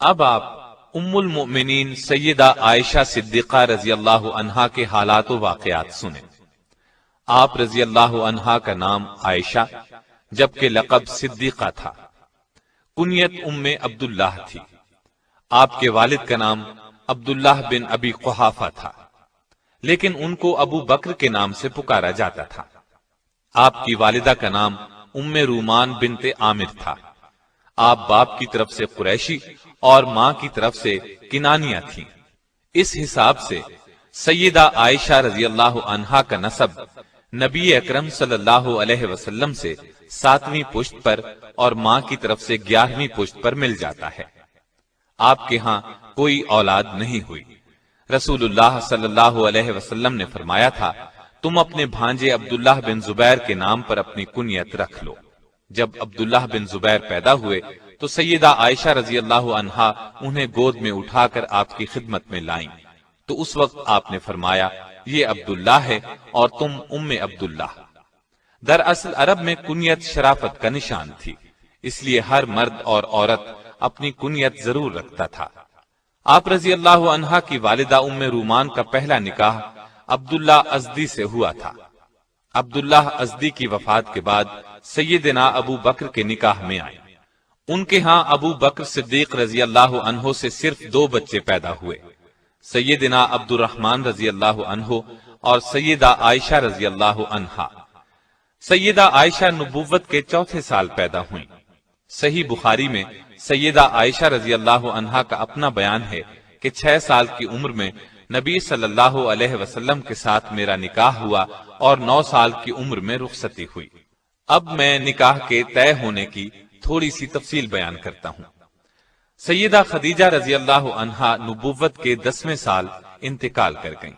اب آپ ام المؤمنین سیدہ عائشہ صدیقہ رضی اللہ عنہا کے حالات و واقعات سنیں۔ آپ رضی اللہ عنہا کا نام عائشہ جبکہ لقب صدیقہ تھا۔ کنیت ام عبداللہ تھی۔ آپ کے والد کا نام عبداللہ بن ابی قحافہ تھا، لیکن ان کو ابو بکر کے نام سے پکارا جاتا تھا۔ آپ کی والدہ کا نام ام رومان بنت عامر تھا۔ آپ باپ کی طرف سے قریشی اور ماں کی طرف سے کنانیہ تھیں۔ اس حساب سے سیدہ عائشہ رضی اللہ عنہا کا نسب نبی اکرم صلی اللہ علیہ وسلم سے 7ویں پشت پر اور ماں کی طرف سے 11ویں پشت پر مل جاتا ہے۔ آپ کے ہاں کوئی اولاد نہیں ہوئی۔ رسول اللہ صلی اللہ علیہ وسلم نے فرمایا تھا، تم اپنے بھانجے عبداللہ بن زبیر کے نام پر اپنی کنیت رکھ لو۔ جب عبداللہ بن زبیر پیدا ہوئے تو سیدہ عائشہ رضی اللہ عنہا انہیں گود میں اٹھا کر آپ کی خدمت میں لائیں، تو اس وقت آپ نے فرمایا، یہ عبداللہ ہے اور تم ام عبداللہ۔ دراصل عرب میں کنیت شرافت کا نشان تھی، اس لیے ہر مرد اور عورت اپنی کنیت ضرور رکھتا تھا۔ آپ رضی اللہ عنہا کی والدہ ام رومان کا پہلا نکاح عبداللہ ازدی سے ہوا تھا۔ عبداللہ ازدی کی وفات کے بعد سیدنا ابو بکر کے نکاح میں آئے۔ ان کے ہاں ابو بکر صدیق رضی اللہ عنہ سے صرف 2 بچے پیدا ہوئے، سیدنا عبد الرحمن رضی اللہ عنہ اور سیدہ عائشہ رضی اللہ عنہا۔ سیدہ عائشہ نبوت کے 4تھے سال پیدا ہوئیں۔ صحیح بخاری میں سیدہ عائشہ رضی اللہ عنہا کا اپنا بیان ہے کہ 6 سال کی عمر میں نبی صلی اللہ علیہ وسلم کے ساتھ میرا نکاح ہوا اور 9 سال کی عمر میں رخصتی ہوئی۔ اب میں نکاح کے طے ہونے کی تھوڑی سی تفصیل بیان کرتا ہوں۔ سیدہ خدیجہ رضی اللہ عنہا نبوت کے 10ویں سال انتقال کر گئیں۔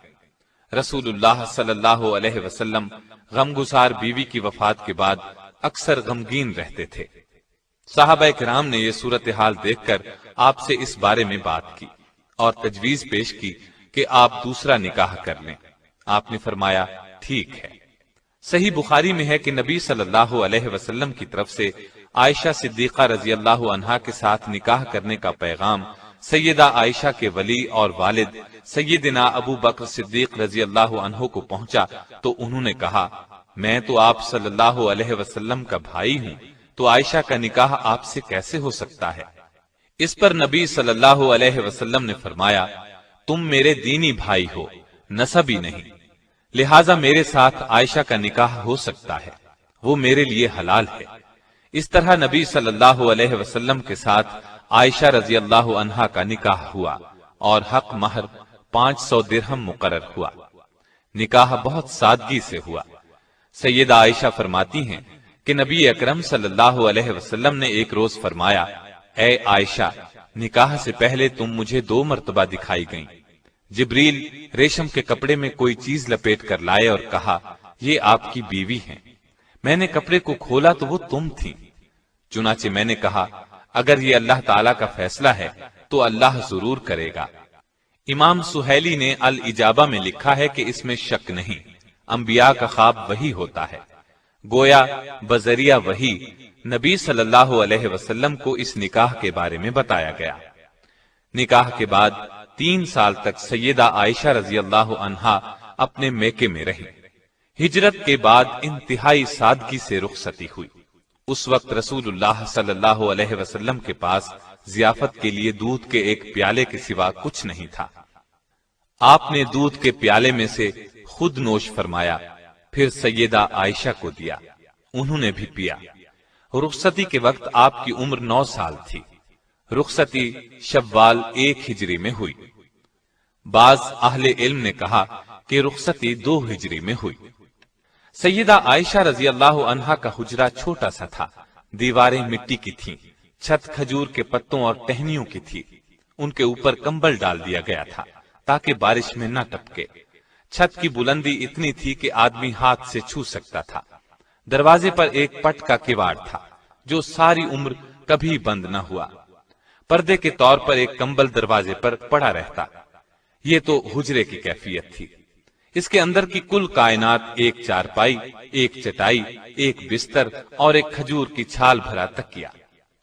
رسول اللہ صلی اللہ علیہ وسلم غمگسار بیوی کی وفات کے بعد اکثر غمگین رہتے تھے۔ صحابہ کرام نے یہ صورتحال دیکھ کر آپ سے اس بارے میں بات کی اور تجویز پیش کی کہ آپ دوسرا نکاح کر لیں۔ آپ نے فرمایا، ٹھیک ہے۔ صحیح بخاری میں ہے کہ نبی صلی اللہ علیہ وسلم کی طرف سے عائشہ صدیقہ رضی اللہ عنہا کے ساتھ نکاح کرنے کا پیغام سیدہ عائشہ کے ولی اور والد سیدنا ابو بکر صدیق رضی اللہ عنہ کو پہنچا تو انہوں نے کہا، میں تو آپ صلی اللہ علیہ وسلم کا بھائی ہوں، تو عائشہ کا نکاح آپ سے کیسے ہو سکتا ہے؟ اس پر نبی صلی اللہ علیہ وسلم نے فرمایا، تم میرے دینی بھائی ہو، نسبی نہیں، لہٰذا میرے ساتھ عائشہ کا نکاح ہو سکتا ہے، وہ میرے لیے حلال ہے۔ اس طرح نبی صلی اللہ علیہ وسلم کے ساتھ عائشہ رضی اللہ عنہا کا نکاح ہوا اور حق مہر 500 درہم مقرر ہوا۔ نکاح بہت سادگی سے ہوا۔ سیدہ عائشہ فرماتی ہیں کہ نبی اکرم صلی اللہ علیہ وسلم نے ایک روز فرمایا، اے عائشہ، نکاح سے پہلے تم مجھے 2 مرتبہ دکھائی گئیں۔ جبریل ریشم کے کپڑے میں کوئی چیز لپیٹ کر لائے اور کہا، یہ آپ کی بیوی ہیں۔ میں نے کپڑے کو کھولا تو وہ تم تھیں۔ چنانچہ میں نے کہا، اگر یہ اللہ تعالیٰ کا فیصلہ ہے تو اللہ ضرور کرے گا۔ امام سہیلی نے الاجابہ میں لکھا ہے کہ اس میں شک نہیں، انبیاء کا خواب وہی ہوتا ہے۔ گویا بذریعہ وحی نبی صلی اللہ علیہ وسلم کو اس نکاح کے بارے میں بتایا گیا۔ نکاح کے بعد 3 سال تک سیدہ عائشہ رضی اللہ عنہا اپنے میکے میں رہی۔ ہجرت کے بعد انتہائی سادگی سے رخصتی ہوئی۔ اس وقت رسول اللہ صلی اللہ علیہ وسلم کے پاس ضیافت کے لیے دودھ کے ایک پیالے کے سوا کچھ نہیں تھا۔ آپ نے دودھ کے پیالے میں سے خود نوش فرمایا، پھر سیدہ عائشہ کو دیا، انہوں نے بھی پیا۔ رخصتی کے وقت آپ کی عمر 9 سال تھی۔ رخصتی شوال 1 ہجری میں ہوئی۔ بعض اہل علم نے کہا کہ رخصتی 2 ہجری میں ہوئی۔ سیدہ عائشہ رضی اللہ عنہا کا حجرہ چھوٹا سا تھا، دیواریں مٹی کی تھیں، چھت کھجور کے پتوں اور ٹہنیوں کی تھی۔ ان کے اوپر کمبل ڈال دیا گیا تھا تاکہ بارش میں نہ ٹپکے۔ چھت کی بلندی اتنی تھی کہ آدمی ہاتھ سے چھو سکتا تھا۔ دروازے پر ایک پٹ کا کواڑ تھا جو ساری عمر کبھی بند نہ ہوا۔ پردے کے طور پر ایک کمبل دروازے پر پڑا رہتا۔ یہ تو حجرے کی کیفیت تھی۔ اس کے اندر کی کل کائنات 1 چارپائی، 1 چٹائی، 1 بستر اور 1 کھجور کی چھال بھرا تکیہ۔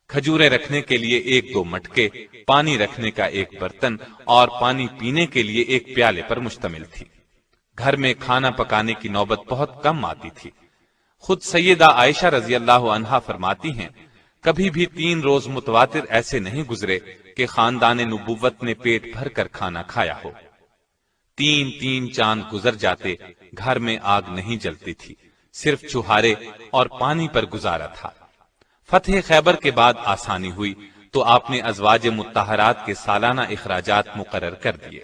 کھجوریں رکھنے کے لیے 1-2 مٹکے، پانی رکھنے کا ایک برتن اور پانی پینے کے لیے ایک پیالے پر مشتمل تھی۔ گھر میں کھانا پکانے کی نوبت بہت کم آتی تھی۔ خود سیدہ عائشہ رضی اللہ عنہا فرماتی ہیں، کبھی بھی 3 روز متواتر ایسے نہیں گزرے کہ خاندان نبوت نے پیٹ بھر کر کھانا کھایا ہو۔ 3 چاند گزر جاتے، گھر میں آگ نہیں جلتی تھی، صرف چوہارے اور پانی پر گزارا تھا۔ فتح خیبر کے بعد آسانی ہوئی تو آپ نے ازواج مطہرات کے سالانہ اخراجات مقرر کر دیے،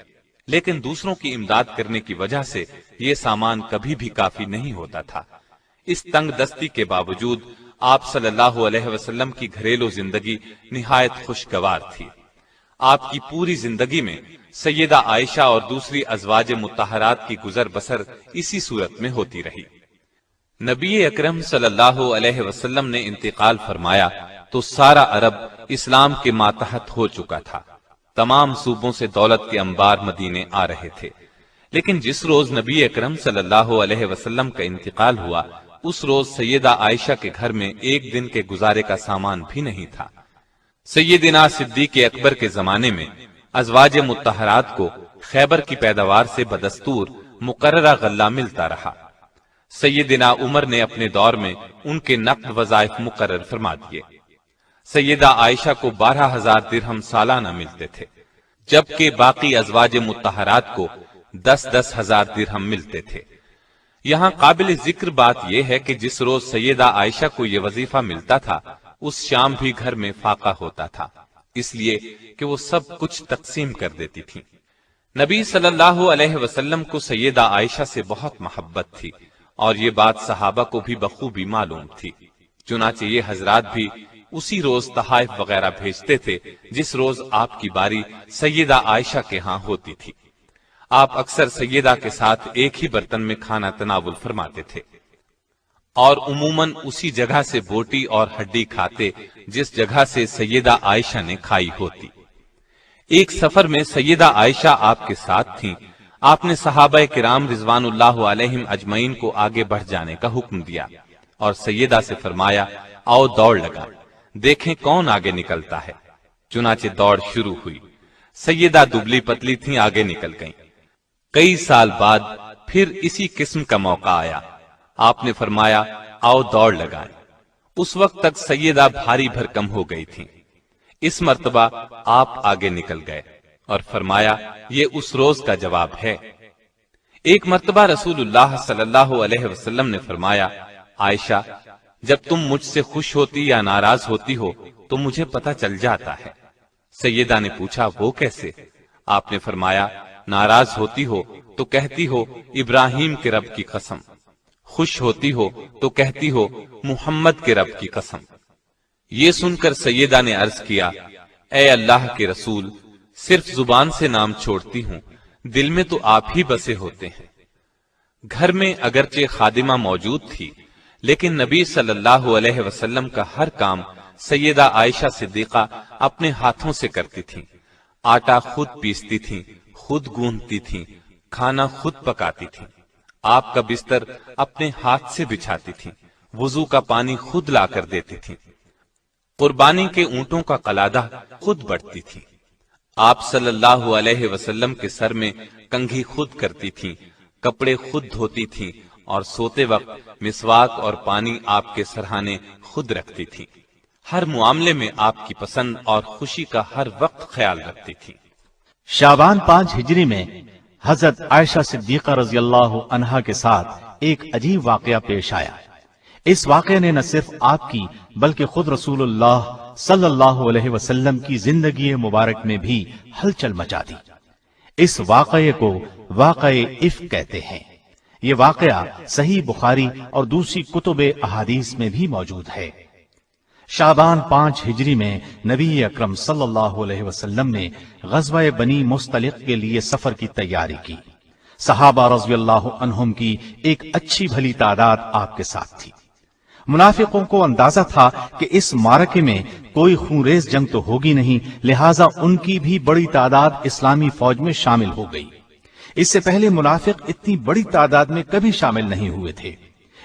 لیکن دوسروں کی امداد کرنے کی وجہ سے یہ سامان کبھی بھی کافی نہیں ہوتا تھا۔ اس تنگ دستی کے باوجود آپ صلی اللہ علیہ وسلم کی گھریلو زندگی نہایت خوشگوار تھی۔ آپ کی پوری زندگی میں سیدہ عائشہ اور دوسری ازواج مطہرات کی گزر بسر اسی صورت میں ہوتی رہی۔ نبی اکرم صلی اللہ علیہ وسلم نے انتقال فرمایا تو سارا عرب اسلام کے ماتحت ہو چکا تھا۔ تمام صوبوں سے دولت کے انبار مدینے آ رہے تھے، لیکن جس روز نبی اکرم صلی اللہ علیہ وسلم کا انتقال ہوا اس روز سیدہ عائشہ کے گھر میں ایک دن کے گزارے کا سامان بھی نہیں تھا۔ سیدنا صدیق اکبر کے زمانے میں ازواج مطہرات کو خیبر کی پیداوار سے بدستور مقررہ غلہ ملتا رہا۔ سیدنا عمر نے اپنے دور میں ان کے نقد وظائف مقرر فرما دیے۔ سیدہ عائشہ کو 12,000 درہم سالانہ ملتے تھے، جبکہ باقی ازواج مطہرات کو 10,000 درہم ملتے تھے۔ یہاں قابل ذکر بات یہ ہے کہ جس روز سیدہ عائشہ کو یہ وظیفہ ملتا تھا اس شام بھی گھر میں فاقہ ہوتا تھا، اس لیے کہ وہ سب کچھ تقسیم کر دیتی تھی۔ نبی صلی اللہ علیہ وسلم کو سیدہ عائشہ سے بہت محبت تھی اور یہ بات صحابہ کو بھی بخوبی معلوم تھی، چنانچہ یہ حضرات بھی اسی روز تحائف وغیرہ بھیجتے تھے جس روز آپ کی باری سیدہ عائشہ کے ہاں ہوتی تھی۔ آپ اکثر سیدہ کے ساتھ ایک ہی برتن میں کھانا تناول فرماتے تھے اور عموماً اسی جگہ سے بوٹی اور ہڈی کھاتے جس جگہ سے سیدہ عائشہ نے کھائی ہوتی۔ ایک سفر میں سیدہ عائشہ آپ کے ساتھ تھیں۔ آپ نے صحابہ کرام رضوان اللہ علیہم اجمعین کو آگے بڑھ جانے کا حکم دیا اور سیدہ سے فرمایا، آؤ دوڑ لگا، دیکھیں کون آگے نکلتا ہے۔ چنانچہ دوڑ شروع ہوئی۔ سیدہ دبلی پتلی تھیں، آگے نکل گئیں۔ کئی سال بعد پھر اسی قسم کا موقع آیا۔ آپ نے فرمایا، آؤ دوڑ لگائیں۔ اس وقت تک سیدہ بھاری بھرکم ہو گئی تھیں۔ اس مرتبہ آپ آگے نکل گئے اور فرمایا، یہ اس روز کا جواب ہے۔ ایک مرتبہ رسول اللہ صلی اللہ علیہ وسلم نے فرمایا، عائشہ، جب تم مجھ سے خوش ہوتی یا ناراض ہوتی ہو تو مجھے پتہ چل جاتا ہے۔ سیدہ نے پوچھا، وہ کیسے؟ آپ نے فرمایا، ناراض ہوتی ہو تو کہتی ہو ابراہیم کے رب کی قسم، خوش ہوتی ہو تو کہتی ہو محمد کے رب کی قسم۔ یہ سن کر سیدہ نے عرض کیا، اے اللہ کے رسول، صرف زبان سے نام چھوڑتی ہوں، دل میں تو آپ ہی بسے ہوتے ہیں۔ گھر میں اگرچہ خادمہ موجود تھی لیکن نبی صلی اللہ علیہ وسلم کا ہر کام سیدہ عائشہ صدیقہ اپنے ہاتھوں سے کرتی تھیں۔ آٹا خود پیستی تھیں، خود گوندتی تھیں، کھانا خود پکاتی تھیں، آپ کا بستر اپنے ہاتھ سے بچھاتی تھیں، وضو کا پانی خود لا کر دیتی تھیں، قربانی کے اونٹوں کا قلادہ خود بڑھتی تھیں، آپ صلی اللہ علیہ وسلم کے سر میں کنگھی خود کرتی تھیں، کپڑے خود دھوتی تھیں اور سوتے وقت مسواک اور پانی آپ کے سرہانے خود رکھتی تھیں۔ ہر معاملے میں آپ کی پسند اور خوشی کا ہر وقت خیال رکھتی تھی۔ شعبان 5 ہجری میں حضرت عائشہ صدیقہ رضی اللہ عنہا کے ساتھ ایک عجیب واقعہ پیش آیا۔ اس واقعے نے نہ صرف آپ کی بلکہ خود رسول اللہ صلی اللہ علیہ وسلم کی زندگی مبارک میں بھی ہلچل مچا دی۔ اس واقعے کو واقعہ افک کہتے ہیں۔ یہ واقعہ صحیح بخاری اور دوسری کتب احادیث میں بھی موجود ہے۔ شعبان 5 ہجری میں نبی اکرم صلی اللہ علیہ وسلم نے غزوہ بنی مستلق کے لیے سفر کی تیاری کی۔ صحابہ رضی اللہ عنہم کی ایک اچھی بھلی تعداد آپ کے ساتھ تھی۔ منافقوں کو اندازہ تھا کہ اس معرکے میں کوئی خونریز جنگ تو ہوگی نہیں، لہٰذا ان کی بھی بڑی تعداد اسلامی فوج میں شامل ہو گئی۔ اس سے پہلے منافق اتنی بڑی تعداد میں کبھی شامل نہیں ہوئے تھے۔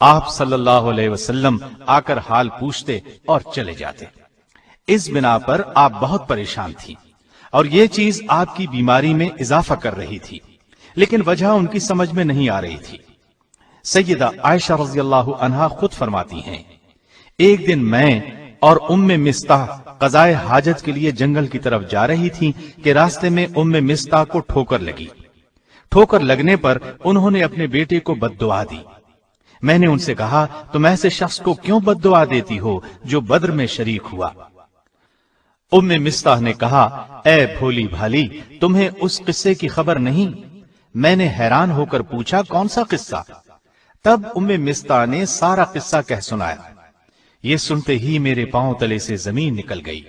آپ صلی اللہ علیہ وسلم آ کر حال پوچھتے اور چلے جاتے۔ اس بنا پر آپ بہت پریشان تھی اور یہ چیز آپ کی بیماری میں اضافہ کر رہی تھی، لیکن وجہ ان کی سمجھ میں نہیں آ رہی تھی۔ سیدہ عائشہ رضی اللہ عنہا خود فرماتی ہیں، ایک دن میں اور مصطح قضائے حاجت کے لیے جنگل کی طرف جا رہی تھی کہ راستے میں مصطح کو ٹھوکر لگی۔ ٹھوکر لگنے پر انہوں نے اپنے بیٹے کو بد دعا دی۔ میں نے ان سے کہا، تم ایسے شخص کو کیوں بد دعا دیتی ہو جو بدر میں شریک ہوا؟ مصطح نے کہا، اے بھولی بھالی، تمہیں اس قصے کی خبر نہیں؟ میں نے حیران ہو کر پوچھا، کون سا قصہ؟ تب مصطح نے سارا قصہ کہہ سنایا۔ یہ سنتے ہی میرے پاؤں تلے سے زمین نکل گئی،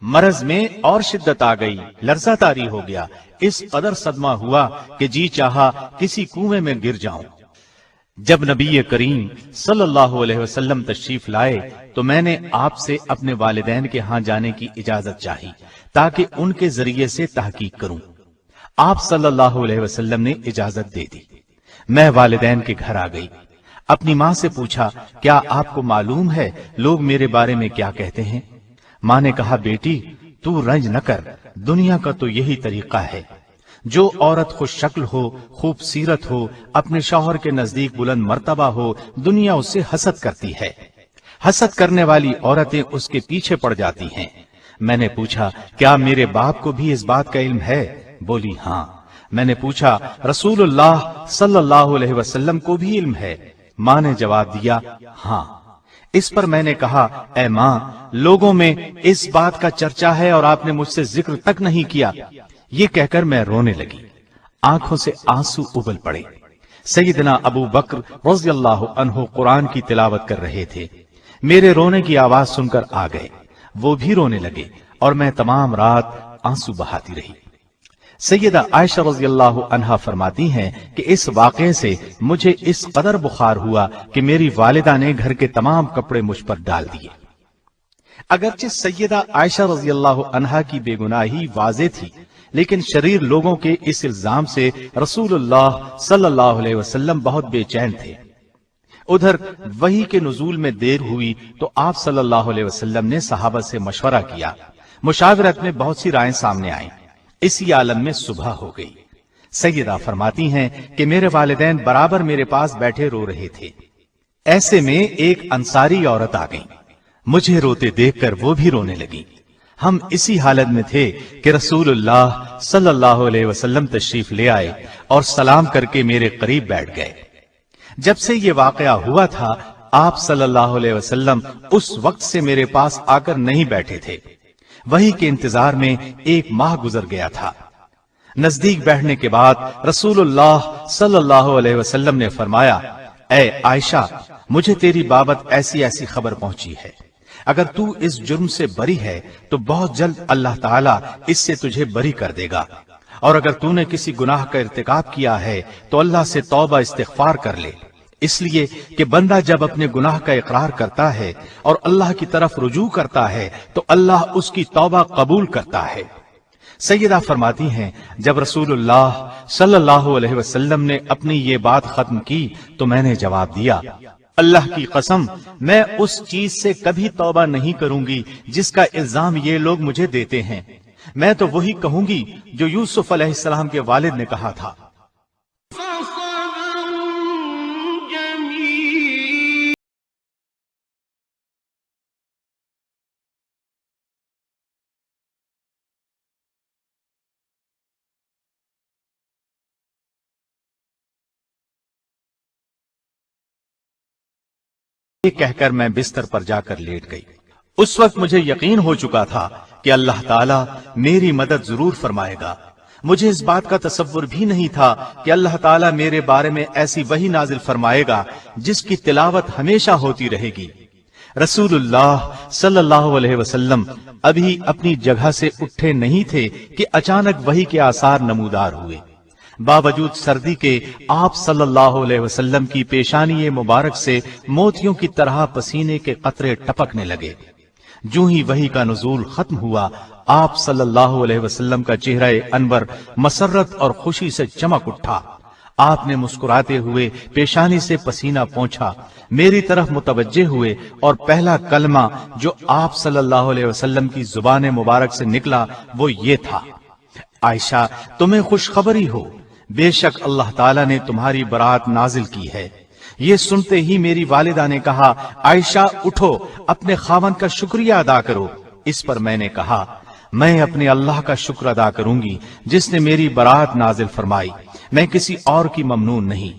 مرض میں اور شدت آ گئی، لرزہ طاری ہو گیا، اس قدر صدمہ ہوا کہ جی چاہا کسی کنویں میں گر جاؤں۔ جب نبی کریم صلی اللہ علیہ وسلم تشریف لائے تو میں نے آپ سے اپنے والدین کے ہاں جانے کی اجازت چاہی تاکہ ان کے ذریعے سے تحقیق کروں۔ آپ صلی اللہ علیہ وسلم نے اجازت دے دی۔ میں والدین کے گھر آ گئی، اپنی ماں سے پوچھا، کیا آپ کو معلوم ہے لوگ میرے بارے میں کیا کہتے ہیں؟ ماں نے کہا، بیٹی تو رنج نہ کر، دنیا کا تو یہی طریقہ ہے، جو عورت خوش شکل ہو، خوب سیرت ہو، اپنے شوہر کے نزدیک بلند مرتبہ ہو، دنیا اس سے حسد کرتی ہے، حسد کرنے والی عورتیں اس کے پیچھے پڑ جاتی ہیں۔ میں نے پوچھا، کیا میرے باپ کو بھی اس بات کا علم ہے؟ بولی، ہاں۔ میں نے پوچھا، رسول اللہ صلی اللہ علیہ وسلم کو بھی علم ہے؟ ماں نے جواب دیا، ہاں۔ اس پر میں نے کہا، اے ماں، لوگوں میں اس بات کا چرچا ہے اور آپ نے مجھ سے ذکر تک نہیں کیا۔ یہ کہہ کر میں رونے لگی، آنکھوں سے آنسو ابل پڑے۔ سیدنا ابو بکر رضی اللہ عنہ قرآن کی تلاوت کر رہے تھے، میرے رونے کی آواز سن کر آ گئے، وہ بھی رونے لگے اور میں تمام رات آنسو بہاتی رہی۔ سیدہ عائشہ رضی اللہ عنہا فرماتی ہیں کہ اس واقعے سے مجھے اس قدر بخار ہوا کہ میری والدہ نے گھر کے تمام کپڑے مجھ پر ڈال دیے۔ اگرچہ سیدہ عائشہ رضی اللہ عنہا کی بے گناہی واضح تھی، لیکن شریر لوگوں کے اس الزام سے رسول اللہ صلی اللہ علیہ وسلم بہت بے چین تھے۔ ادھر وحی کے نزول میں دیر ہوئی تو آپ صلی اللہ علیہ وسلم نے صحابہ سے مشورہ کیا، مشاورت میں بہت سی رائیں سامنے آئیں، اسی عالم میں صبح ہو گئی۔ سیدہ فرماتی ہیں کہ میرے والدین برابر میرے پاس بیٹھے رو رہے تھے، ایسے میں ایک انصاری عورت آ گئی، مجھے روتے دیکھ کر وہ بھی رونے لگی۔ ہم اسی حالت میں تھے کہ رسول اللہ صلی اللہ علیہ وسلم تشریف لے آئے اور سلام کر کے میرے قریب بیٹھ گئے۔ جب سے یہ واقعہ ہوا تھا، آپ صلی اللہ علیہ وسلم اس وقت سے میرے پاس آ کر نہیں بیٹھے تھے۔ وحی کے انتظار میں 1 ماہ گزر گیا تھا۔ نزدیک بیٹھنے کے بعد رسول اللہ صلی اللہ علیہ وسلم نے فرمایا، اے عائشہ، مجھے تیری بابت ایسی ایسی خبر پہنچی ہے، اگر تو اس جرم سے بری ہے تو بہت جلد اللہ تعالیٰ اس سے تجھے بری کر دے گا، اور اگر تو نے کسی گناہ کا ارتکاب کیا ہے تو اللہ سے توبہ استغفار کر لے، اس لیے کہ بندہ جب اپنے گناہ کا اقرار کرتا ہے اور اللہ کی طرف رجوع کرتا ہے تو اللہ اس کی توبہ قبول کرتا ہے۔ سیدہ فرماتی ہیں، جب رسول اللہ صلی اللہ علیہ وسلم نے اپنی یہ بات ختم کی تو میں نے جواب دیا، اللہ کی قسم، میں اس چیز سے کبھی توبہ نہیں کروں گی جس کا الزام یہ لوگ مجھے دیتے ہیں۔ میں تو وہی کہوں گی جو یوسف علیہ السلام کے والد نے کہا تھا۔ یہ کہہ کر میں بستر پر جا کر لیٹ گئی۔ اس وقت مجھے یقین ہو چکا تھا کہ اللہ تعالیٰ میری مدد ضرور فرمائے گا۔ مجھے اس بات کا تصور بھی نہیں تھا کہ اللہ تعالیٰ میرے بارے میں ایسی وحی نازل فرمائے گا جس کی تلاوت ہمیشہ ہوتی رہے گی۔ رسول اللہ صلی اللہ علیہ وسلم ابھی اپنی جگہ سے اٹھے نہیں تھے کہ اچانک وحی کے آثار نمودار ہوئے۔ باوجود سردی کے آپ صلی اللہ علیہ وسلم کی پیشانی مبارک سے موتیوں کی طرح پسینے کے قطرے ٹپکنے لگے۔ جو ہی وحی کا نزول ختم ہوا، آپ صلی اللہ علیہ وسلم کا چہرہ انور مسرت اور خوشی سے چمک اٹھا۔ آپ نے مسکراتے ہوئے پیشانی سے پسینہ پونچھا، میری طرف متوجہ ہوئے اور پہلا کلمہ جو آپ صلی اللہ علیہ وسلم کی زبان مبارک سے نکلا وہ یہ تھا: عائشہ تمہیں خوشخبری ہو، بے شک اللہ تعالیٰ نے تمہاری برات نازل کی ہے۔ یہ سنتے ہی میری والدہ نے کہا: عائشہ اٹھو، اپنے خاوند کا شکریہ ادا کرو۔ اس پر میں نے کہا: میں اپنے اللہ کا شکر ادا کروں گی جس نے میری برات نازل فرمائی، میں کسی اور کی ممنون نہیں۔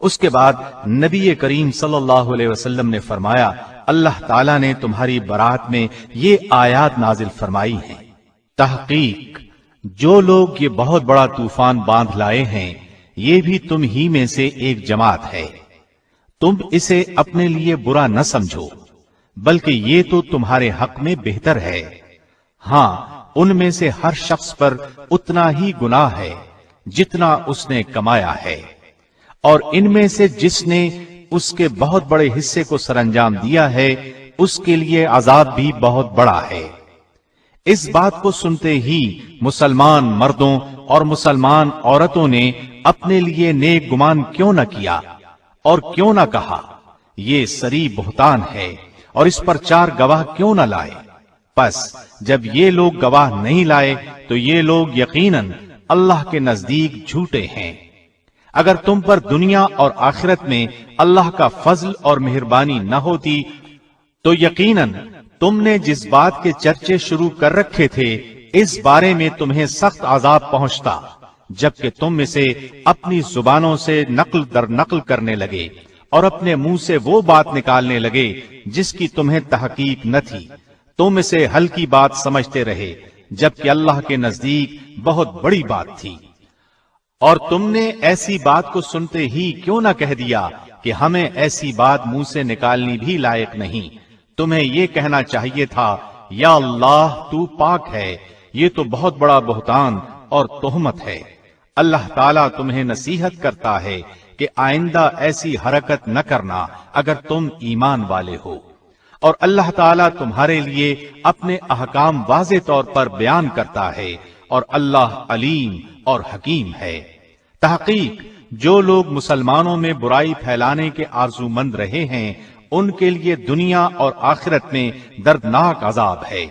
اس کے بعد نبی کریم صلی اللہ علیہ وسلم نے فرمایا: اللہ تعالیٰ نے تمہاری برات میں یہ آیات نازل فرمائی ہیں: تحقیق جو لوگ یہ بہت بڑا طوفان باندھ لائے ہیں یہ بھی تم ہی میں سے ایک جماعت ہے، تم اسے اپنے لیے برا نہ سمجھو بلکہ یہ تو تمہارے حق میں بہتر ہے۔ ہاں ان میں سے ہر شخص پر اتنا ہی گناہ ہے جتنا اس نے کمایا ہے، اور ان میں سے جس نے اس کے بہت بڑے حصے کو سر انجام دیا ہے اس کے لیے عذاب بھی بہت بڑا ہے۔ اس بات کو سنتے ہی مسلمان مردوں اور مسلمان عورتوں نے اپنے لیے نیک گمان کیوں نہ کیا اور کیوں نہ کہا یہ سری بہتان ہے، اور اس پر 4 گواہ کیوں نہ لائے؟ پس جب یہ لوگ گواہ نہیں لائے تو یہ لوگ یقیناً اللہ کے نزدیک جھوٹے ہیں۔ اگر تم پر دنیا اور آخرت میں اللہ کا فضل اور مہربانی نہ ہوتی تو یقیناً تم نے جس بات کے چرچے شروع کر رکھے تھے اس بارے میں تمہیں سخت عذاب پہنچتا، جبکہ تم اسے اپنی زبانوں سے نقل در نقل کرنے لگے اور اپنے منہ سے وہ بات نکالنے لگے جس کی تمہیں تحقیق نہ تھی۔ تم اسے ہلکی بات سمجھتے رہے جبکہ اللہ کے نزدیک بہت بڑی بات تھی۔ اور تم نے ایسی بات کو سنتے ہی کیوں نہ کہہ دیا کہ ہمیں ایسی بات منہ سے نکالنی بھی لائق نہیں؟ تمہیں یہ کہنا چاہیے تھا: یا اللہ تو پاک ہے، یہ تو بہت بڑا بہتان اور تہمت ہے۔ اللہ تعالیٰ تمہیں نصیحت کرتا ہے کہ آئندہ ایسی حرکت نہ کرنا اگر تم ایمان والے ہو، اور اللہ تعالیٰ تمہارے لیے اپنے احکام واضح طور پر بیان کرتا ہے، اور اللہ علیم اور حکیم ہے۔ تحقیق جو لوگ مسلمانوں میں برائی پھیلانے کے آرزو مند رہے ہیں ان کے لیے دنیا اور آخرت میں دردناک عذاب ہے،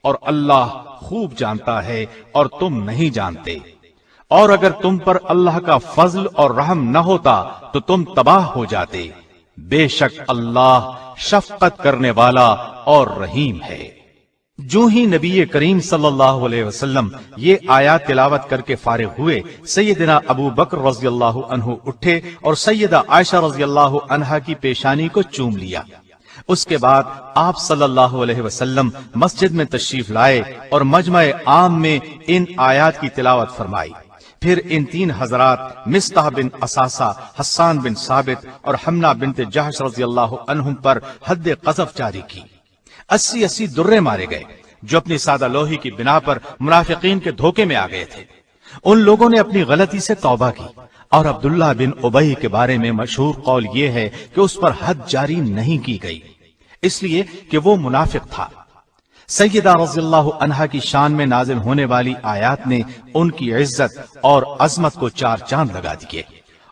اور اللہ خوب جانتا ہے اور تم نہیں جانتے۔ اور اگر تم پر اللہ کا فضل اور رحم نہ ہوتا تو تم تباہ ہو جاتے، بے شک اللہ شفقت کرنے والا اور رحیم ہے۔ جو ہی نبی کریم صلی اللہ علیہ وسلم یہ آیات تلاوت کر کے فارغ ہوئے، سیدنا ابو بکر رضی اللہ عنہ اٹھے اور سیدہ عائشہ رضی اللہ عنہا کی پیشانی کو چوم لیا۔ اس کے بعد آپ صلی اللہ علیہ وسلم مسجد میں تشریف لائے اور مجمع عام میں ان آیات کی تلاوت فرمائی۔ پھر ان 3 حضرات مصطح بن اساسہ، حسان بن ثابت اور حمنہ بنت جحش رضی اللہ عنہم پر حد قذف جاری کی۔ 80 درے مارے گئے جو اپنی سادہ لوہی کی بنا پر منافقین کے دھوکے میں آ گئے تھے۔ ان لوگوں نے اپنی غلطی سے توبہ کی، اور عبداللہ بن ابی کے بارے میں مشہور قول یہ ہے کہ اس پر حد جاری نہیں کی گئی، اس لیے کہ وہ منافق تھا۔ سیدہ رضی اللہ عنہا کی شان میں نازل ہونے والی آیات نے ان کی عزت اور عظمت کو 4 چاند لگا دیے،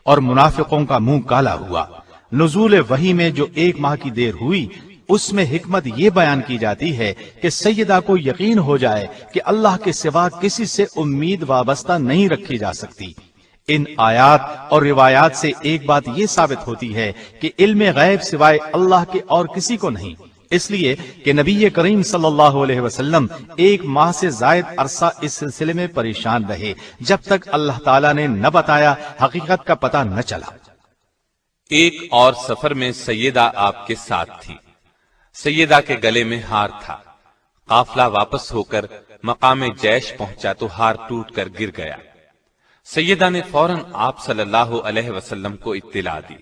اور منافقوں کا منہ کالا ہوا۔ نزول وحی میں جو 1 ماہ کی دیر ہوئی اس میں حکمت یہ بیان کی جاتی ہے کہ سیدہ کو یقین ہو جائے کہ اللہ کے سوا کسی سے امید وابستہ نہیں رکھی جا سکتی۔ ان آیات اور روایات سے ایک بات یہ ثابت ہوتی ہے کہ علم غیب سوائے اللہ کے اور کسی کو نہیں، اس لیے کہ نبی کریم صلی اللہ علیہ وسلم 1 ماہ سے زائد عرصہ اس سلسلے میں پریشان رہے جب تک اللہ تعالیٰ نے نہ بتایا، حقیقت کا پتہ نہ چلا۔ ایک اور سفر میں سیدہ آپ کے ساتھ تھی۔ سیدہ کے گلے میں ہار تھا۔ قافلہ واپس ہو کر مقام جیش پہنچا تو ہار ٹوٹ کر گر گیا۔ سیدہ نے فوراً آپ صلی اللہ علیہ وسلم کو اطلاع دی۔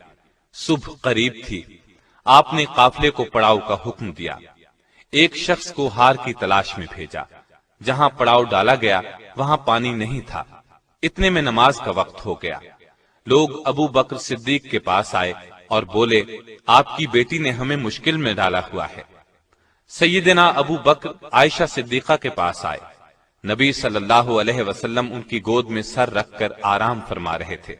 صبح قریب تھی۔ آپ نے قافلے کو پڑاؤ کا حکم دیا۔ ایک شخص کو ہار کی تلاش میں بھیجا۔ جہاں پڑاؤ ڈالا گیا وہاں پانی نہیں تھا۔ اتنے میں نماز کا وقت ہو گیا۔ لوگ ابو بکر صدیق کے پاس آئے اور بولے، آپ کی بیٹی نے ہمیں مشکل میں ڈالا ہوا ہے۔ سیدنا ابو بکر عائشہ صدیقہ کے پاس آئے۔ نبی صلی اللہ علیہ وسلم ان کی گود میں سر رکھ کر آرام فرما رہے تھے۔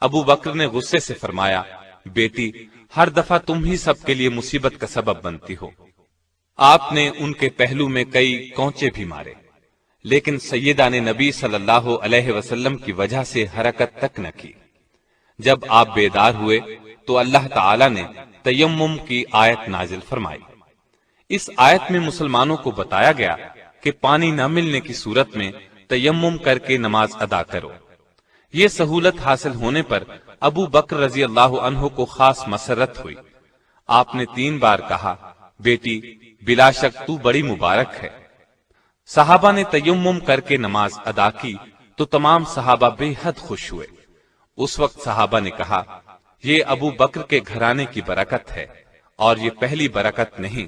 ابو بکر نے غصے سے فرمایا، بیٹی، ہر دفعہ تم ہی سب کے لیے مصیبت کا سبب بنتی ہو۔ آپ نے ان کے پہلو میں کئی کونچے بھی مارے، لیکن سیدہ نے نبی صلی اللہ علیہ وسلم کی وجہ سے حرکت تک نہ کی۔ جب آپ بیدار ہوئے تو اللہ تعالی نے تیمم کی آیت نازل فرمائی۔ اس آیت میں مسلمانوں کو بتایا گیا کہ پانی نہ ملنے کی صورت میں تیمم کر کے نماز ادا کرو۔ یہ سہولت حاصل ہونے پر ابو بکر رضی اللہ عنہ کو خاص مسرت ہوئی۔ آپ نے 3 بار کہا، بیٹی، بلا شک تو بڑی مبارک ہے۔ صحابہ نے تیمم کر کے نماز ادا کی تو تمام صحابہ بے حد خوش ہوئے۔ اس وقت صحابہ نے کہا، یہ ابو بکر کے گھرانے کی برکت ہے، اور یہ پہلی برکت نہیں،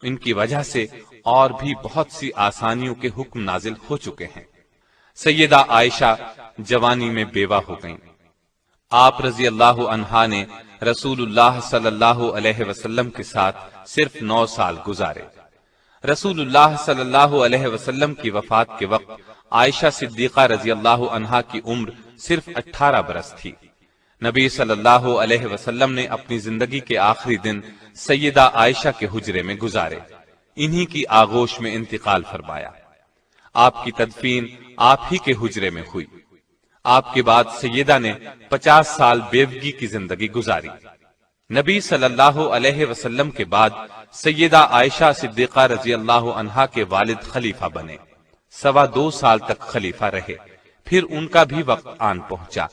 ان کی وجہ سے اور بھی بہت سی آسانیوں کے حکم نازل ہو چکے ہیں۔ سیدہ عائشہ جوانی میں بیوہ ہو گئیں۔ آپ رضی اللہ عنہا نے رسول اللہ صلی اللہ علیہ وسلم کے ساتھ صرف 9 سال گزارے۔ رسول اللہ صلی اللہ علیہ وسلم کی وفات کے وقت عائشہ صدیقہ رضی اللہ عنہا کی عمر صرف 18 برس تھی۔ نبی صلی اللہ علیہ وسلم نے اپنی زندگی کے آخری دن سیدہ عائشہ کے حجرے میں گزارے، انہی کی آغوش میں انتقال فرمایا۔ آپ کی تدفین آپ ہی کے حجرے میں ہوئی۔ آپ کے بعد سیدہ نے 50 سال بیوگی کی زندگی گزاری۔ نبی صلی اللہ علیہ وسلم کے بعد سیدہ عائشہ صدیقہ رضی اللہ عنہا کے والد خلیفہ بنے، 2.25 سال تک خلیفہ رہے، پھر ان کا بھی وقت آن پہنچا۔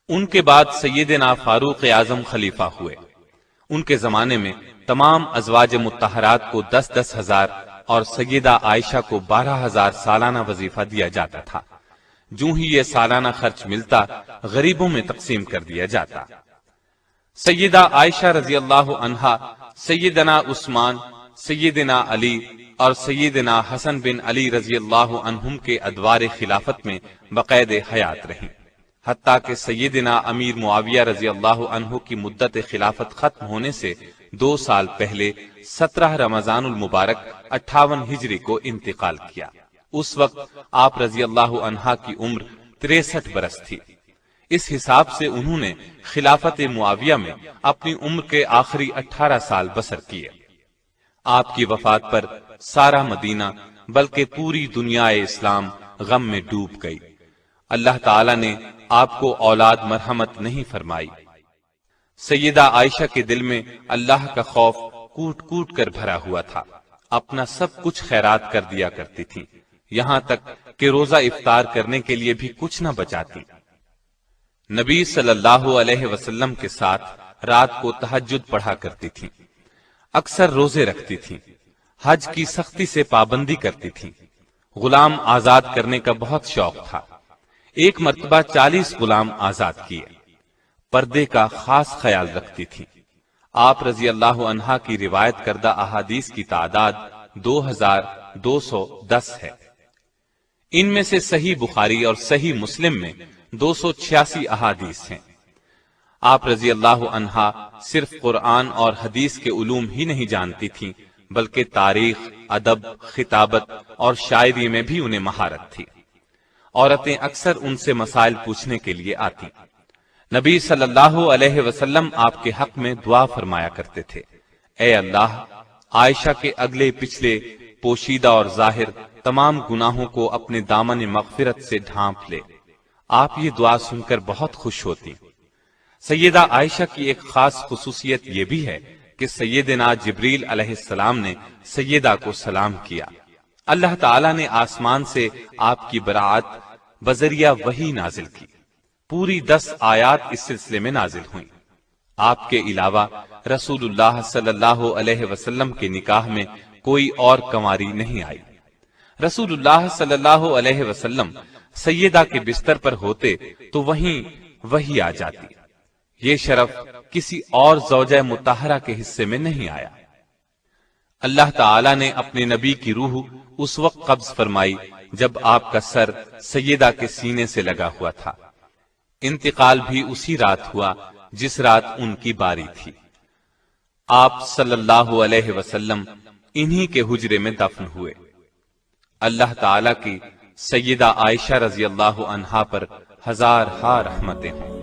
ان کے بعد سیدنا فاروق اعظم خلیفہ ہوئے۔ ان کے زمانے میں تمام ازواج مطہرات کو 10-10 ہزار اور سیدہ عائشہ کو 12,000 سالانہ وظیفہ دیا جاتا تھا۔ جو ہی یہ سالانہ خرچ ملتا غریبوں میں تقسیم کر دیا جاتا۔ سیدہ عائشہ رضی اللہ عنہا سیدنا عثمان، سیدنا علی اور سیدنا حسن بن علی رضی اللہ عنہم کے ادوار خلافت میں بقید حیات رہیں، حتیٰ کہ سیدنا امیر معاویہ رضی اللہ عنہ کی مدت خلافت ختم ہونے سے 2 سال پہلے 17 رمضان المبارک 58 ہجری کو انتقال کیا۔ اس وقت آپ رضی اللہ عنہا کی عمر 63 برس تھی۔ اس حساب سے انہوں نے خلافت معاویہ میں اپنی عمر کے آخری 18 سال بسر کیے۔ آپ کی وفات پر سارا مدینہ بلکہ پوری دنیا اسلام غم میں ڈوب گئی۔ اللہ تعالی نے آپ کو اولاد مرحمت نہیں فرمائی۔ سیدہ عائشہ کے دل میں اللہ کا خوف کوٹ کوٹ کر بھرا ہوا تھا، اپنا سب کچھ خیرات کر دیا کرتی تھی، یہاں تک کہ روزہ افطار کرنے کے لیے بھی کچھ نہ بچاتی۔ نبی صلی اللہ علیہ وسلم کے ساتھ رات کو تہجد پڑھا کرتی تھی، اکثر روزے رکھتی تھی، حج کی سختی سے پابندی کرتی تھی، غلام آزاد کرنے کا بہت شوق تھا۔ ایک مرتبہ 40 غلام آزاد کیے۔ پردے کا خاص خیال رکھتی تھی۔ آپ رضی اللہ عنہا کی روایت کردہ احادیث کی تعداد 2210 ہے۔ ان میں سے صحیح بخاری اور صحیح مسلم میں 286 احادیث ہیں۔ آپ رضی اللہ عنہا صرف قرآن اور حدیث کے علوم ہی نہیں جانتی تھیں، بلکہ تاریخ، ادب، خطابت اور شاعری میں بھی انہیں مہارت تھی۔ عورتیں اکثر ان سے مسائل پوچھنے کے لیے آتی۔ نبی صلی اللہ علیہ وسلم آپ کے حق میں دعا فرمایا کرتے تھے، اے اللہ، عائشہ کے اگلے پچھلے، پوشیدہ اور ظاہر تمام گناہوں کو اپنے دامن مغفرت سے ڈھانپ لے۔ آپ یہ دعا سن کر بہت خوش ہوتی۔ سیدہ عائشہ کی ایک خاص خصوصیت یہ بھی ہے کہ سیدنا جبریل علیہ السلام نے سیدہ کو سلام کیا۔ اللہ تعالیٰ نے آسمان سے آپ کی برات بذریعہ وحی نازل کی۔ پوری 10 آیات اس سلسلے میں نازل ہوئیں۔ آپ کے علاوہ رسول اللہ صلی اللہ علیہ وسلم کے نکاح میں کوئی اور کنواری نہیں آئی۔ رسول اللہ صلی اللہ علیہ وسلم سیدہ کے بستر پر ہوتے تو وہیں وحی آ جاتی۔ یہ شرف کسی اور زوجہ مطہرہ کے حصے میں نہیں آیا۔ اللہ تعالی نے اپنے نبی کی روح اس وقت قبض فرمائی جب آپ کا سر سیدہ کے سینے سے لگا ہوا تھا۔ انتقال بھی اسی رات ہوا جس رات ان کی باری تھی۔ آپ صلی اللہ علیہ وسلم انہی کے حجرے میں دفن ہوئے۔ اللہ تعالی کی سیدہ عائشہ رضی اللہ عنہا پر ہزارہا رحمتیں ہوں۔